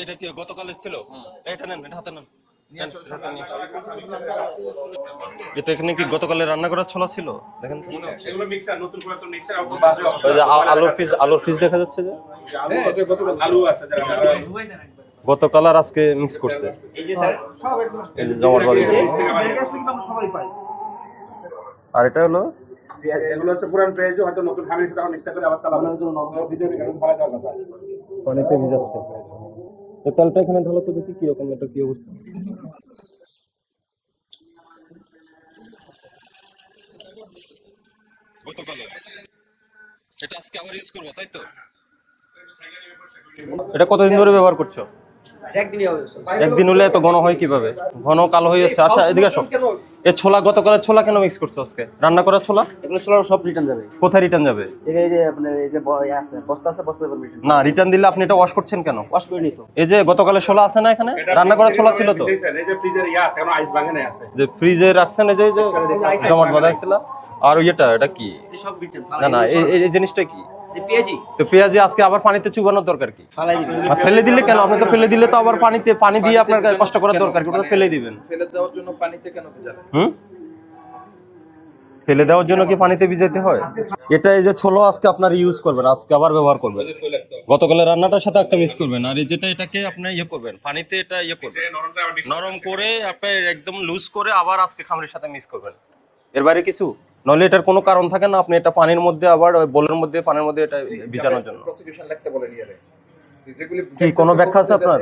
এটা কি গতকালের ছিল? এটা নেন, এটা হাতে নেন। এটা এখানে কি গতকালে রান্না করা ছোলা ছিল? দেখেন এগুলো মিক্সার, নতুন পুরাতন মিক্সার। ওই যে আলুর পিস দেখা যাচ্ছে যে আলু আছে গতকাল আর আজকে মিক্স করছে। এই যে স্যার এই যে জমাট বাড়ি। আর এটা হলো এগুলো হচ্ছে পুরান পেঁয়াজ, হয়তো নতুন খামির সাথে মিক্স করে আবার চালানো ভিজে ফেলা দেওয়ার কথা। পানিতে ভিজাচ্ছে। তো তেলটা এখানে ঢালো তো দেখি কি রকম, এটা কি অবস্থা। গতকাল এটা আজকে আবার ইউজ করব, তাই তো? এটা কতদিন ধরে ব্যবহার করছো? একদিন হলে এত ঘন হয় কিভাবে? ঘন কালো হয়ে যাচ্ছে। আচ্ছা এদিকে আসো। এই ছোলা গতকালের ছোলা কেন মিক্স করছো আজকে? রান্না করা ছোলা? এগুলো ছোলা সব রিটার্ন যাবে। কোথায় রিটার্ন যাবে? এই যে আপনার এই যে আছে বস্তা আছে, বস্তা রিটার্ন। না, রিটার্ন দিলে আপনি এটা ওয়াশ করছেন কেন? ওয়াশ করে নিত। এই যে গতকালের ছোলা আছে না এখানে? রান্না করা ছোলা ছিল তো? এই যে ফ্রিজের ইয়া আছে, এখন আইস ভাঙে নাই আছে। যে ফ্রিজে রাখছেন এই যে জমাট বাঁধা ছিল। আর এটা কি? এই সব রিটার্ন। না না, এই জিনিসটা কি? এই পেঁয়াজি। তো পেঁয়াজি আজকে আবার পানিতে চুবানোর দরকার কি? ফালাই দিবেন। আর ফেলে দিলে কেন? আপনি তো ফেলে দিলে তো আবার পানি দিয়ে আপনার কষ্ট করার দরকার কি? ওটা ফেলে দিবেন। ফেলে দেওয়ার জন্য পানিতে কেন ভেজালেন? ফেলে দেওয়ার জন্য কি পানিতে ভিজাতে হয়? এটা এই যে ছোলা আজকে আপনার ইউজ করবেন, আজকে আবার ব্যবহার করবেন। গতকালের রান্নাটার সাথে একটা মিক্স করবেন। আর এই যেটা এটাকে আপনি করবেন পানিতে, এটা করবেন নরম করে, আপনি একদম লুজ করে আবার আজকে খামিরের সাথে মিক্স করবেন। এর বাইরে কিছু নইলে এটার কোনো কারণ থাকে না। আপনি এটা পানির মধ্যে আবার ওই বোলের মধ্যে পানির মধ্যে এটা ভিজানোর জন্য প্রসিকিউশন লিখতে বলেন ইয়ারে। কি কোনো ব্যাখ্যা আছে আপনার?